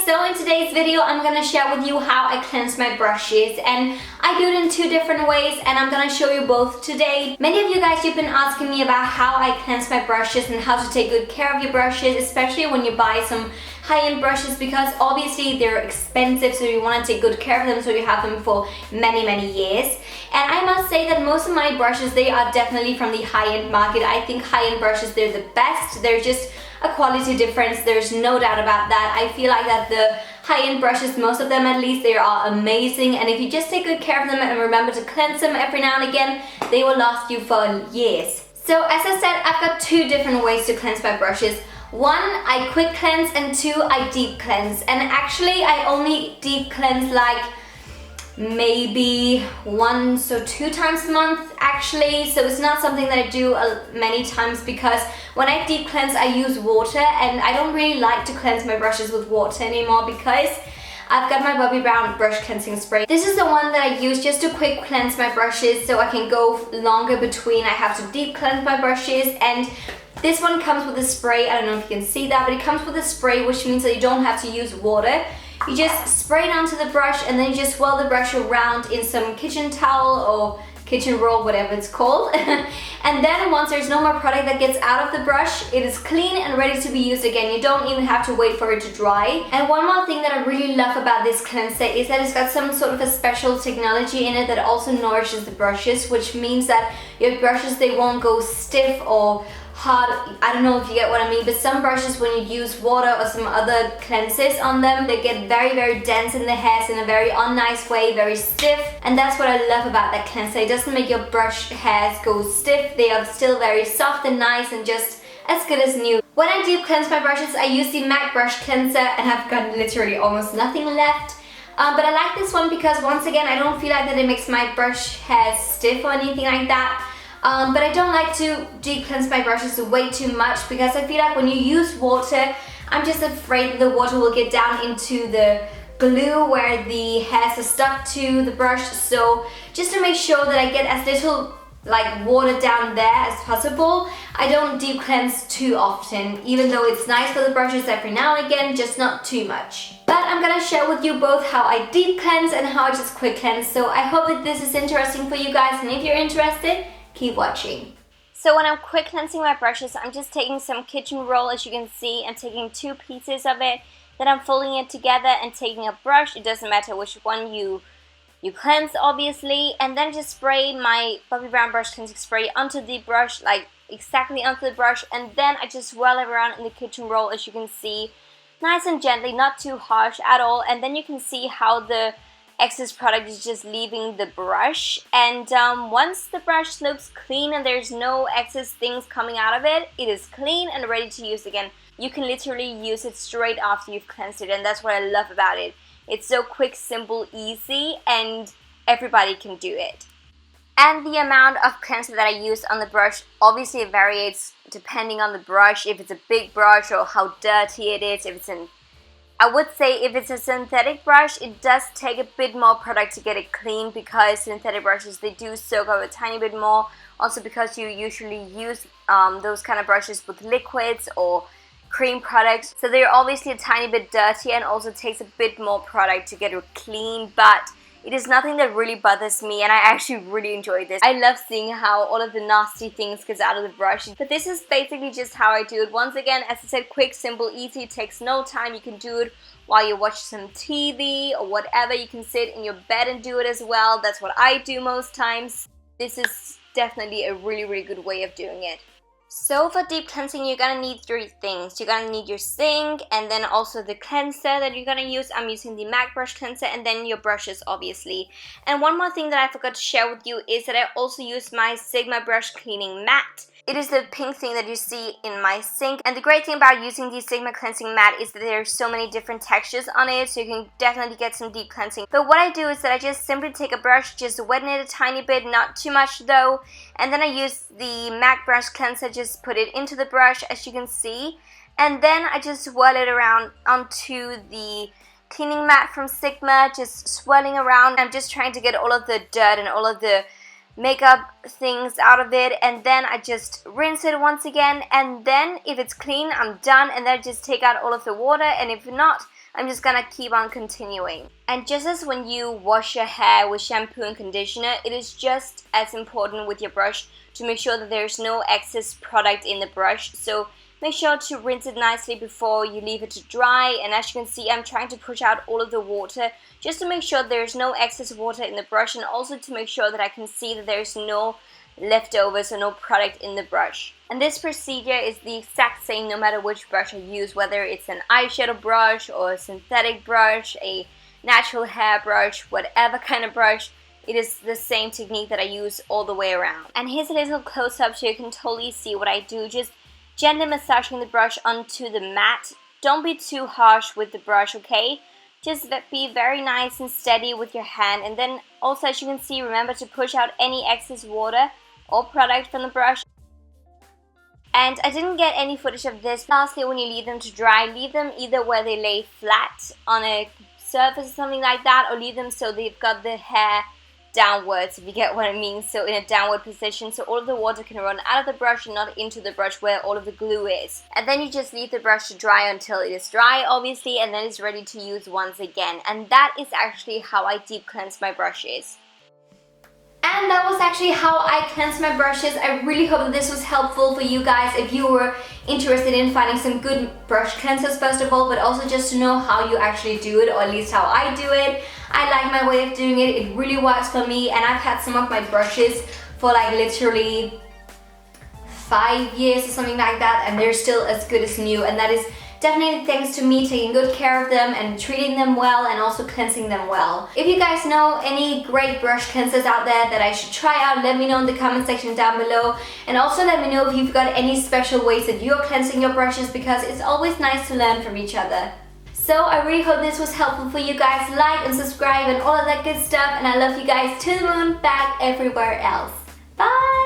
so in today's video I'm gonna share with you how I cleanse my brushes, and I do it in two different ways and I'm gonna show you both today. Many of you guys, you've been asking me about how I cleanse my brushes and how to take good care of your brushes, especially when you buy some high-end brushes, because obviously they're expensive, so you want to take good care of them so you have them for many years. And I must say that most of my brushes, they are definitely from the high-end market. I think high-end brushes, they're the best. They're just a quality difference, there's no doubt about that. I feel like that the high-end brushes, most of them at least, they are amazing, and if you just take good care of them and remember to cleanse them every now and again, they will last you for years. So as I said, I've got two different ways to cleanse my brushes. One, I quick cleanse, and two, I deep cleanse. And actually I only deep cleanse like maybe once or two times a month actually, so it's not something that I do many times, because when I deep cleanse I use water, and I don't really like to cleanse my brushes with water anymore because I've got my Bobbi Brown brush cleansing spray. This is the one that I use just to quick cleanse my brushes so I can go longer between I have to deep cleanse my brushes. And this one comes with a spray. I don't know if you can see that, but it comes with a spray, which means that you don't have to use water. You just spray it onto the brush and then you just swirl the brush around in some kitchen towel or kitchen roll, whatever it's called. And then once there's no more product that gets out of the brush, it is clean and ready to be used again. You don't even have to wait for it to dry. And one more thing that I really love about this cleanser is that it's got some sort of a special technology in it that also nourishes the brushes, which means that your brushes, they won't go stiff or hard. I don't know if you get what I mean, but some brushes, when you use water or some other cleansers on them, they get very dense in the hairs in a very unnice way, very stiff. And that's what I love about that cleanser. It doesn't make your brush hairs go stiff. They are still very soft and nice and just as good as new. When I deep cleanse my brushes, I use the MAC brush cleanser and I've got literally almost nothing left. But I like this one because, once again, I don't feel like that it makes my brush hairs stiff or anything like that. But I don't like to deep cleanse my brushes way too much, because I feel like when you use water, I'm just afraid that the water will get down into the glue where the hairs are stuck to the brush. So just to make sure that I get as little like water down there as possible, I don't deep cleanse too often, even though it's nice for the brushes every now and again, just not too much. But I'm gonna share with you both how I deep cleanse and how I just quick cleanse. So I hope that this is interesting for you guys, and if you're interested, keep watching. So when I'm quick cleansing my brushes, I'm just taking some kitchen roll, as you can see, and taking two pieces of it. Then I'm folding it together and taking a brush. It doesn't matter which one you cleanse, obviously, and then just spray my Bobbi Brown brush cleansing spray onto the brush, like exactly onto the brush, and then I just swirl it around in the kitchen roll, as you can see, nice and gently, not too harsh at all. And then you can see how the excess product is just leaving the brush, and once the brush looks clean and there's no excess things coming out of it, it is clean and ready to use again. You can literally use it straight after you've cleansed it, and that's what I love about it. It's so quick, simple, easy, and everybody can do it. And the amount of cleanser that I use on the brush, obviously it varies depending on the brush, if it's a big brush or how dirty it is. I would say if it's a synthetic brush, it does take a bit more product to get it clean, because synthetic brushes, they do soak up a tiny bit more. Also because you usually use those kind of brushes with liquids or cream products, so they're obviously a tiny bit dirty, and also takes a bit more product to get it clean. But it is nothing that really bothers me, and I actually really enjoy this. I love seeing how all of the nasty things gets out of the brush. But this is basically just how I do it. Once again, as I said, quick, simple, easy. It takes no time. You can do it while you watch some TV or whatever. You can sit in your bed and do it as well. That's what I do most times. This is definitely a really good way of doing it. So for deep cleansing, you're gonna need three things. You're gonna need your sink, and then also the cleanser that you're gonna use. I'm using the MAC brush cleanser, and then your brushes, obviously. And one more thing that I forgot to share with you is that I also use my Sigma brush cleaning mat. It is the pink thing that you see in my sink. And the great thing about using the Sigma cleansing mat is that there's so many different textures on it, so you can definitely get some deep cleansing. But what I do is that I just simply take a brush, just weten it a tiny bit, not too much though, and then I use the MAC brush cleanser, just put it into the brush, as you can see, and then I just swirl it around onto the cleaning mat from Sigma, just swirling around. I'm just trying to get all of the dirt and all of the makeup things out of it, and then I just rinse it once again, and then if it's clean, I'm done, and then I just take out all of the water, and if not, I'm just gonna keep on continuing. And just as when you wash your hair with shampoo and conditioner, it is just as important with your brush to make sure that there's no excess product in the brush. So make sure to rinse it nicely before you leave it to dry, and as you can see, I'm trying to push out all of the water just to make sure there's no excess water in the brush, and also to make sure that I can see that there's no leftovers or no product in the brush. And this procedure is the exact same no matter which brush I use, whether it's an eyeshadow brush or a synthetic brush, a natural hair brush, whatever kind of brush. It is the same technique that I use all the way around. And here's a little close-up so you can totally see what I do. Just gently massaging the brush onto the mat. Don't be too harsh with the brush, okay? Just be very nice and steady with your hand, and then also, as you can see, remember to push out any excess water or product from the brush. And I didn't get any footage of this. Lastly, when you leave them to dry, leave them either where they lay flat on a surface or something like that, or leave them so they've got the hair downwards, if you get what I mean, so in a downward position, so all of the water can run out of the brush and not into the brush where all of the glue is. And then you just leave the brush to dry until it is dry, obviously, and then it's ready to use once again. And that is actually how I deep cleanse my brushes. And that was actually how I cleanse my brushes. I really hope that this was helpful for you guys if you were interested in finding some good brush cleansers first of all, but also just to know how you actually do it, or at least how I do it. I like my way of doing it. It really works for me, and I've had some of my brushes for like literally 5 years or something like that, and they're still as good as new, and that is definitely thanks to me taking good care of them and treating them well and also cleansing them well. If you guys know any great brush cleansers out there that I should try out, let me know in the comment section down below, and also let me know if you've got any special ways that you're cleansing your brushes, because it's always nice to learn from each other. So I really hope this was helpful for you guys. Like and subscribe and all of that good stuff, and I love you guys to the moon, back everywhere else. Bye!